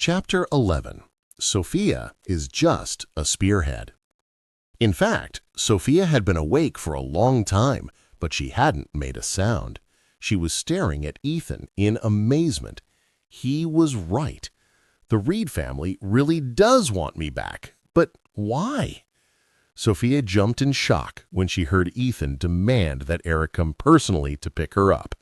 Chapter 11. Sophia is just a spearhead. In fact, Sophia had been awake for a long time, but she hadn't made a sound. She was staring at Ethan in amazement. He was right. The Reed family really does want me back, but why? Sophia jumped in shock when she heard Ethan demand that Eric come personally to pick her up.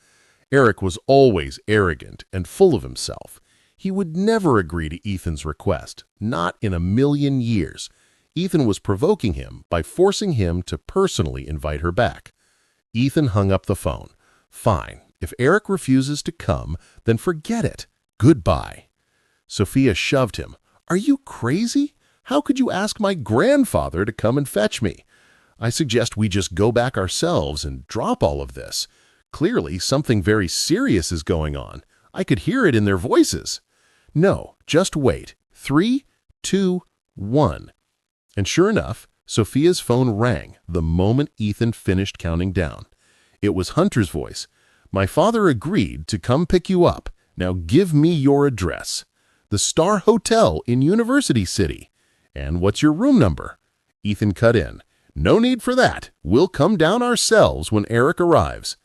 Eric was always arrogant and full of himself. He would never agree to Ethan's request, not in a million years. Ethan was provoking him by forcing him to personally invite her back. Ethan hung up the phone. Fine, if Eric refuses to come, then forget it. Goodbye. Sophia shoved him. Are you crazy? How could you ask my grandfather to come and fetch me? I suggest we just go back ourselves and drop all of this. Clearly, something very serious is going on. I could hear it in their voices. No, just wait. 3, 2, 1. And sure enough, Sophia's phone rang the moment Ethan finished counting down. It was Hunter's voice. My father agreed to come pick you up. Now give me your address. The Star Hotel in University City. And what's your room number? Ethan cut in. No need for that. We'll come down ourselves when Eric arrives.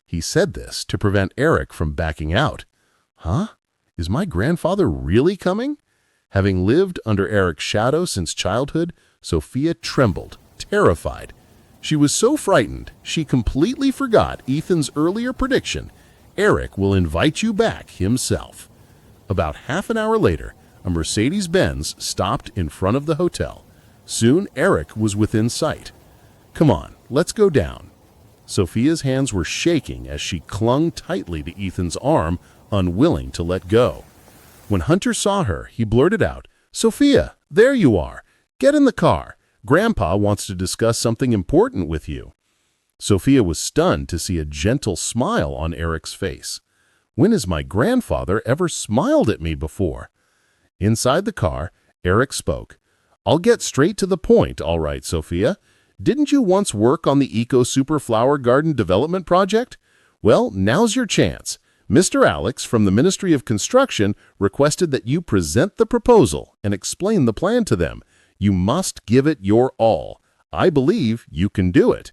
He said this to prevent Eric from backing out. Huh? Is my grandfather really coming? Having lived under Eric's shadow since childhood, Sophia trembled, terrified. She was so frightened, she completely forgot Ethan's earlier prediction. Eric will invite you back himself. About half an hour later, a Mercedes-Benz stopped in front of the hotel. Soon, Eric was within sight. Come on, let's go down. Sophia's hands were shaking as she clung tightly to Ethan's arm, unwilling to let go. When Hunter saw her, he blurted out, Sophia, there you are. Get in the car. Grandpa wants to discuss something important with you. Sophia was stunned to see a gentle smile on Eric's face. When has my grandfather ever smiled at me before? Inside the car, Eric spoke. I'll get straight to the point, all right, Sophia. Didn't you once work on the Eco Super Flower Garden Development Project? Well, now's your chance. Mr. Alex from the Ministry of Construction requested that you present the proposal and explain the plan to them. You must give it your all. I believe you can do it.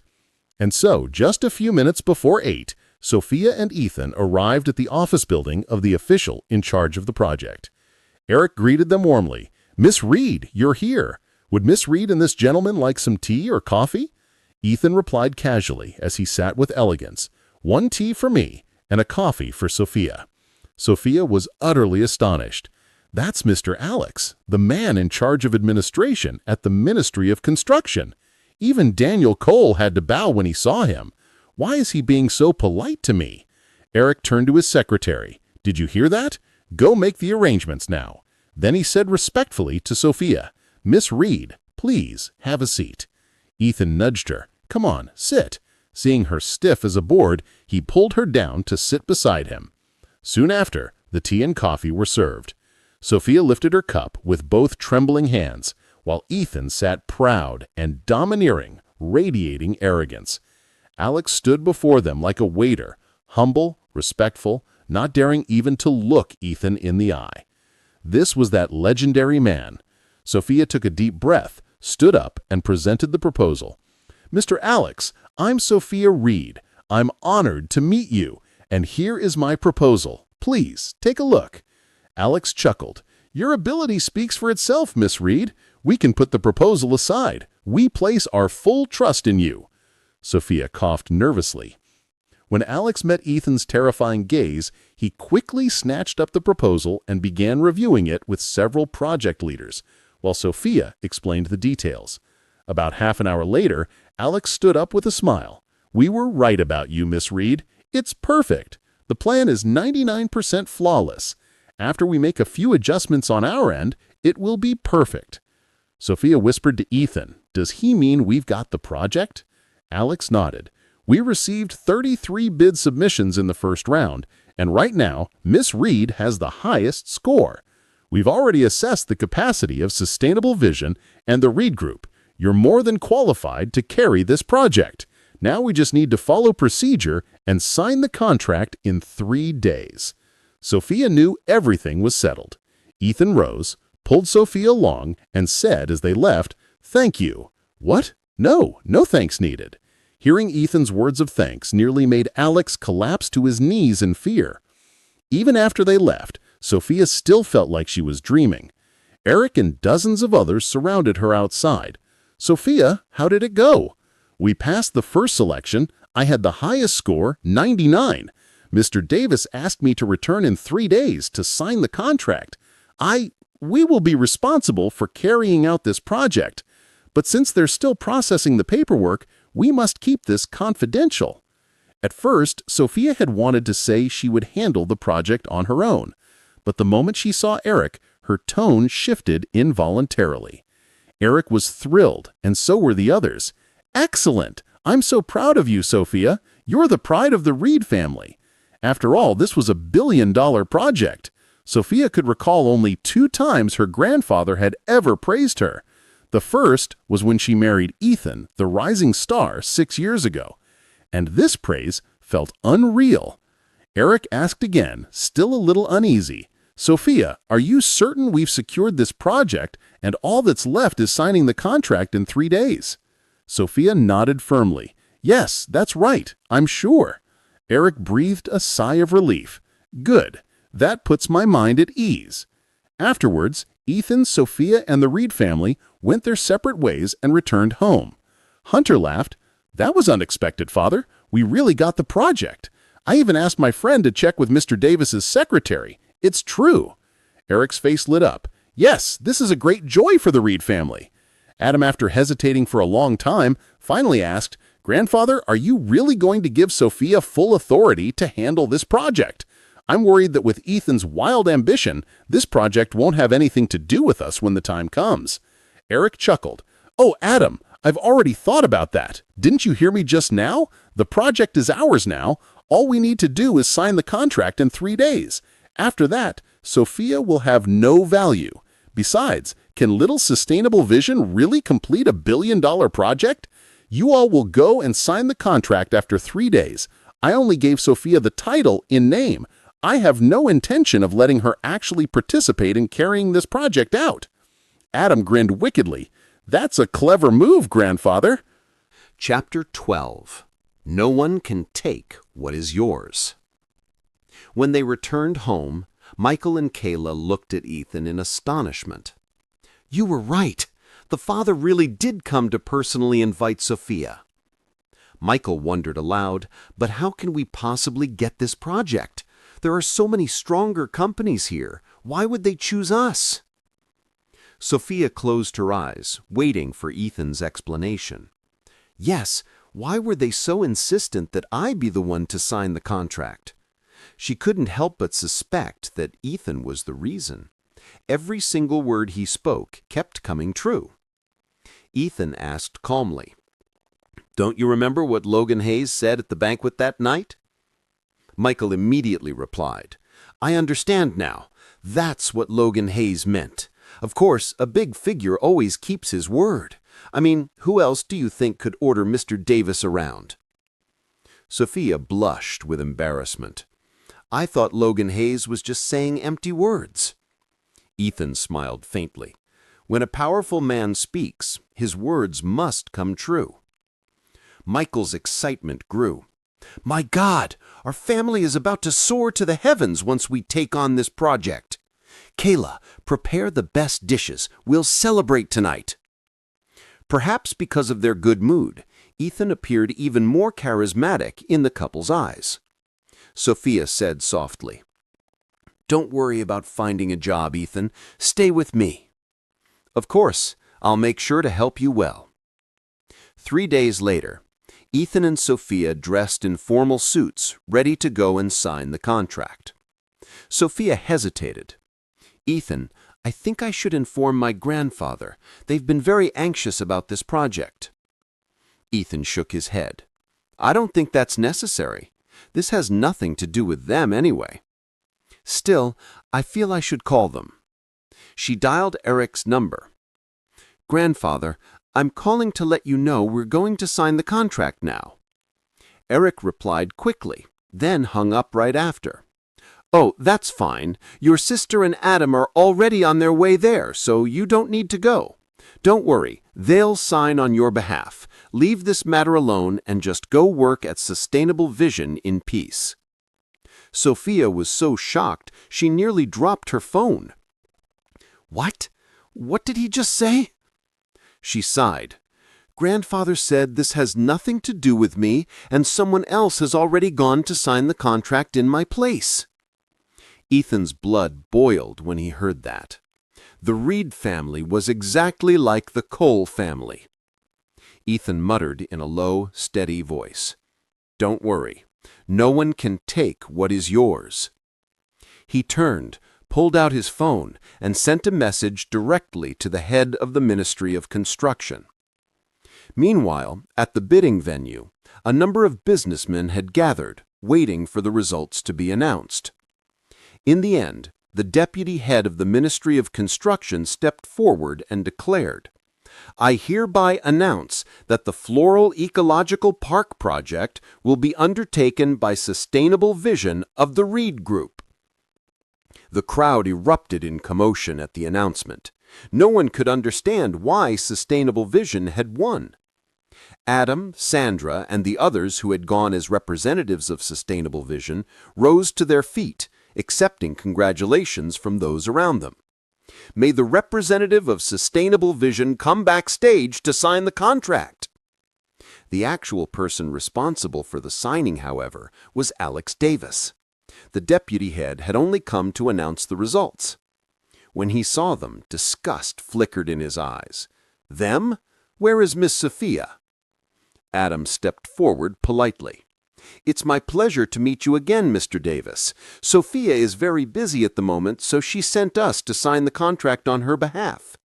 And so, just a few minutes before 8, Sophia and Ethan arrived at the office building of the official in charge of the project. Eric greeted them warmly. Miss Reed, you're here. Would Miss Reed and this gentleman like some tea or coffee? Ethan replied casually as he sat with elegance. 1 tea for me and a coffee for Sophia. Sophia was utterly astonished. That's Mr. Alex, the man in charge of administration at the Ministry of Construction. Even Daniel Cole had to bow when he saw him. Why is he being so polite to me? Eric turned to his secretary. Did you hear that? Go make the arrangements now. Then he said respectfully to Sophia, Miss Reed, please have a seat. Ethan nudged her. Come on, sit. Seeing her stiff as a board, he pulled her down to sit beside him. Soon after, the tea and coffee were served. Sophia lifted her cup with both trembling hands, while Ethan sat proud and domineering, radiating arrogance. Alex stood before them like a waiter, humble, respectful, not daring even to look Ethan in the eye. This was that legendary man. Sophia took a deep breath, stood up, and presented the proposal. Mr. Alex, I'm Sophia Reed. I'm honored to meet you, and here is my proposal. Please, take a look. Alex chuckled. Your ability speaks for itself, Miss Reed. We can put the proposal aside. We place our full trust in you. Sophia coughed nervously. When Alex met Ethan's terrifying gaze, he quickly snatched up the proposal and began reviewing it with several project leaders, while Sophia explained the details. About half an hour later, Alex stood up with a smile. We were right about you, Miss Reed. It's perfect. The plan is 99% flawless. After we make a few adjustments on our end, it will be perfect. Sophia whispered to Ethan, Does he mean we've got the project? Alex nodded. We received 33 bid submissions in the first round, and right now, Miss Reed has the highest score. We've already assessed the capacity of Sustainable Vision and the Reed Group. You're more than qualified to carry this project. Now we just need to follow procedure and sign the contract in 3 days. Sophia knew everything was settled. Ethan rose, pulled Sophia along, and said as they left, "Thank you." "What? No, no thanks needed." Hearing Ethan's words of thanks nearly made Alex collapse to his knees in fear. Even after they left, Sophia still felt like she was dreaming. Eric and dozens of others surrounded her outside. "Sophia, how did it go?" "We passed the first selection. I had the highest score, 99. Mr. Davis asked me to return in 3 days to sign the contract. We will be responsible for carrying out this project. But since they're still processing the paperwork, we must keep this confidential." At first, Sophia had wanted to say she would handle the project on her own. But the moment she saw Eric, her tone shifted involuntarily. Eric was thrilled, and so were the others. "Excellent! I'm so proud of you, Sophia. You're the pride of the Reed family." After all, this was a billion-dollar project. Sophia could recall only 2 times her grandfather had ever praised her. The first was when she married Ethan, the rising star, 6 years ago. And this praise felt unreal. Eric asked again, still a little uneasy, "Sophia, are you certain we've secured this project and all that's left is signing the contract in 3 days?" Sophia nodded firmly. "Yes, that's right. I'm sure." Eric breathed a sigh of relief. "Good. That puts my mind at ease." Afterwards, Ethan, Sophia, and the Reed family went their separate ways and returned home. Hunter laughed. "That was unexpected, Father. We really got the project. I even asked my friend to check with Mr. Davis's secretary. It's true." Eric's face lit up. "Yes, this is a great joy for the Reed family." Adam, after hesitating for a long time, finally asked, "Grandfather, are you really going to give Sophia full authority to handle this project? I'm worried that with Ethan's wild ambition, this project won't have anything to do with us when the time comes." Eric chuckled. "Oh, Adam, I've already thought about that. Didn't you hear me just now? The project is ours now. All we need to do is sign the contract in 3 days. After that, Sophia will have no value. Besides, can little sustainable vision really complete a billion-dollar project? You all will go and sign the contract after 3 days. I only gave Sophia the title in name. I have no intention of letting her actually participate in carrying this project out." Adam grinned wickedly. "That's a clever move, Grandfather." Chapter 12. No one can take what is yours. When they returned home, Michael and Kayla looked at Ethan in astonishment. "You were right. The father really did come to personally invite Sophia." Michael wondered aloud, "But how can we possibly get this project? There are so many stronger companies here. Why would they choose us?" Sophia closed her eyes, waiting for Ethan's explanation. "Yes, why were they so insistent that I be the one to sign the contract?" She couldn't help but suspect that Ethan was the reason. Every single word he spoke kept coming true. Ethan asked calmly, "Don't you remember what Logan Hayes said at the banquet that night?" Michael immediately replied, "I understand now. That's what Logan Hayes meant. Of course, a big figure always keeps his word. I mean, who else do you think could order Mr. Davis around?" Sophia blushed with embarrassment. "I thought Logan Hayes was just saying empty words." Ethan smiled faintly. "When a powerful man speaks, his words must come true." Michael's excitement grew. "My God, our family is about to soar to the heavens once we take on this project. Kayla, prepare the best dishes. We'll celebrate tonight." Perhaps because of their good mood, Ethan appeared even more charismatic in the couple's eyes. Sophia said softly, "Don't worry about finding a job, Ethan. Stay with me." "Of course, I'll make sure to help you well." 3 days later, Ethan and Sophia dressed in formal suits, ready to go and sign the contract. Sophia hesitated. "Ethan, I think I should inform my grandfather. They've been very anxious about this project." Ethan shook his head. "I don't think that's necessary. This has nothing to do with them anyway." "Still, I feel I should call them." She dialed Eric's number. "Grandfather, I'm calling to let you know we're going to sign the contract now." Eric replied quickly, then hung up right after. Oh, that's fine. Your sister and Adam are already on their way there, so you don't need to go. Don't worry, they'll sign on your behalf. Leave this matter alone and just go work at Sustainable Vision in peace. Sophia was so shocked she nearly dropped her phone. What? What did he just say? She sighed. Grandfather said this has nothing to do with me, and someone else has already gone to sign the contract in my place. Ethan's blood boiled when he heard that. The Reed family was exactly like the Cole family. Ethan muttered in a low, steady voice, "Don't worry. No one can take what is yours." He turned, pulled out his phone, and sent a message directly to the head of the Ministry of Construction. Meanwhile, at the bidding venue, a number of businessmen had gathered, waiting for the results to be announced. In the end, the deputy head of the Ministry of Construction stepped forward and declared, "I hereby announce that the Floral Ecological Park project will be undertaken by Sustainable Vision of the Reed Group." The crowd erupted in commotion at the announcement. No one could understand why Sustainable Vision had won. Adam, Sandra, and the others who had gone as representatives of Sustainable Vision rose to their feet, accepting congratulations from those around them. May the representative of Sustainable Vision come backstage to sign the contract. The actual person responsible for the signing, however, was Alex Davis. The deputy head had only come to announce the results. When he saw them, disgust flickered in his eyes. "Them? Where is Miss Sophia?" Adam stepped forward politely. "It's my pleasure to meet you again, Mr. Davis. Sophia is very busy at the moment, so she sent us to sign the contract on her behalf."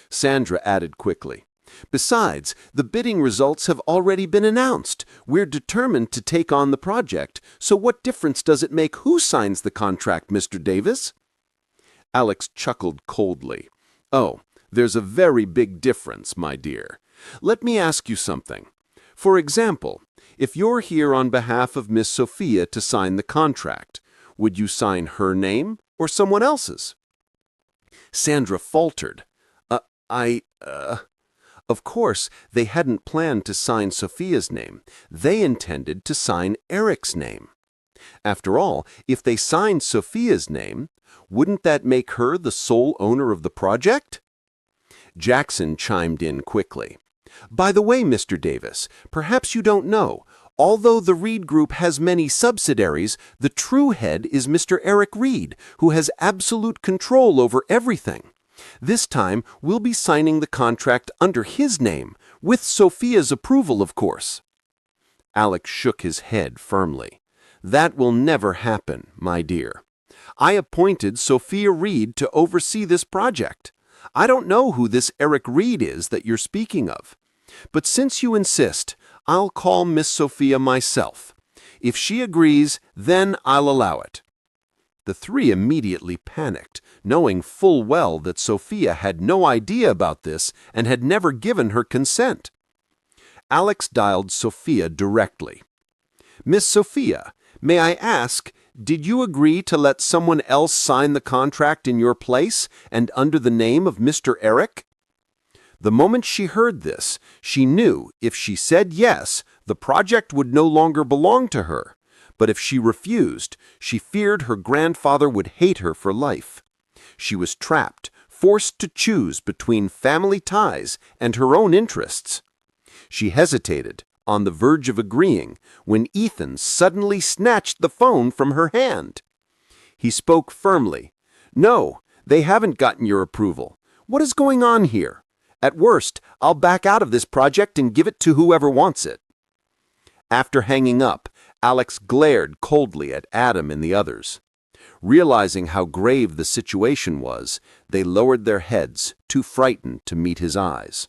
Sandra added quickly, "Besides, the bidding results have already been announced. We're determined to take on the project, so what difference does it make who signs the contract, Mr. Davis?" Alex chuckled coldly. "Oh, there's a very big difference, my dear. Let me ask you something. For example, if you're here on behalf of Miss Sophia to sign the contract, would you sign her name or someone else's?" Sandra faltered. Of course, they hadn't planned to sign Sophia's name. They intended to sign Eric's name. After all, if they signed Sophia's name, wouldn't that make her the sole owner of the project? Jackson chimed in quickly. "By the way, Mr. Davis, perhaps you don't know, although the Reed Group has many subsidiaries, the true head is Mr. Eric Reed, who has absolute control over everything. This time, we'll be signing the contract under his name, with Sophia's approval, of course." Alex shook his head firmly. "That will never happen, my dear. I appointed Sophia Reed to oversee this project. I don't know who this Eric Reed is that you're speaking of. But since you insist, I'll call Miss Sophia myself. If she agrees, then I'll allow it." The three immediately panicked, knowing full well that Sophia had no idea about this and had never given her consent. Alex dialed Sophia directly. "Miss Sophia, may I ask, did you agree to let someone else sign the contract in your place and under the name of Mr. Eric?" The moment she heard this, she knew if she said yes, the project would no longer belong to her. But if she refused, she feared her grandfather would hate her for life. She was trapped, forced to choose between family ties and her own interests. She hesitated, on the verge of agreeing, when Ethan suddenly snatched the phone from her hand. He spoke firmly. "No, they haven't gotten your approval. What is going on here? At worst, I'll back out of this project and give it to whoever wants it." After hanging up, Alex glared coldly at Adam and the others. Realizing how grave the situation was, they lowered their heads, too frightened to meet his eyes.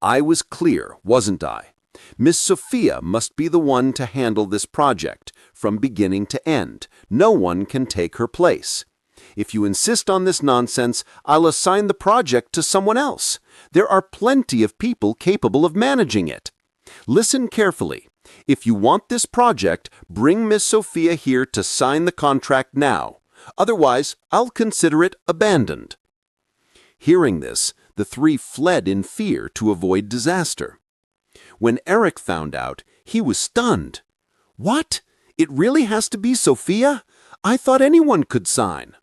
"I was clear, wasn't I? Miss Sophia must be the one to handle this project, from beginning to end. No one can take her place. If you insist on this nonsense, I'll assign the project to someone else. There are plenty of people capable of managing it. Listen carefully. If you want this project, bring Miss Sophia here to sign the contract now. Otherwise, I'll consider it abandoned." Hearing this, the three fled in fear to avoid disaster. When Eric found out, he was stunned. "What? It really has to be Sophia? I thought anyone could sign."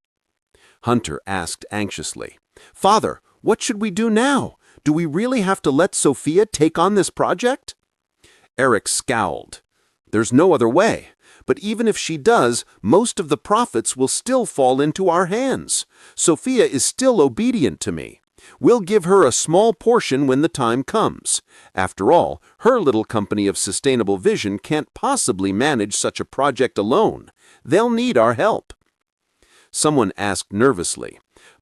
Hunter asked anxiously, "Father, what should we do now? Do we really have to let Sophia take on this project?" Eric scowled. "There's no other way. But even if she does, most of the profits will still fall into our hands. Sophia is still obedient to me. We'll give her a small portion when the time comes. After all, her little company of sustainable vision can't possibly manage such a project alone. They'll need our help." Someone asked nervously,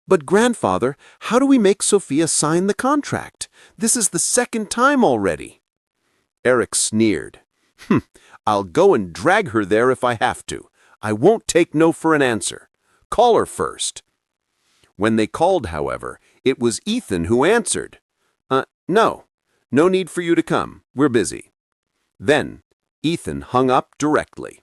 "But grandfather, how do we make Sophia sign the contract? This is the second time already." Eric sneered. "I'll go and drag her there if I have to. I won't take no for an answer. Call her first." When they called, however, it was Ethan who answered. No need for you to come. We're busy." Then Ethan hung up directly.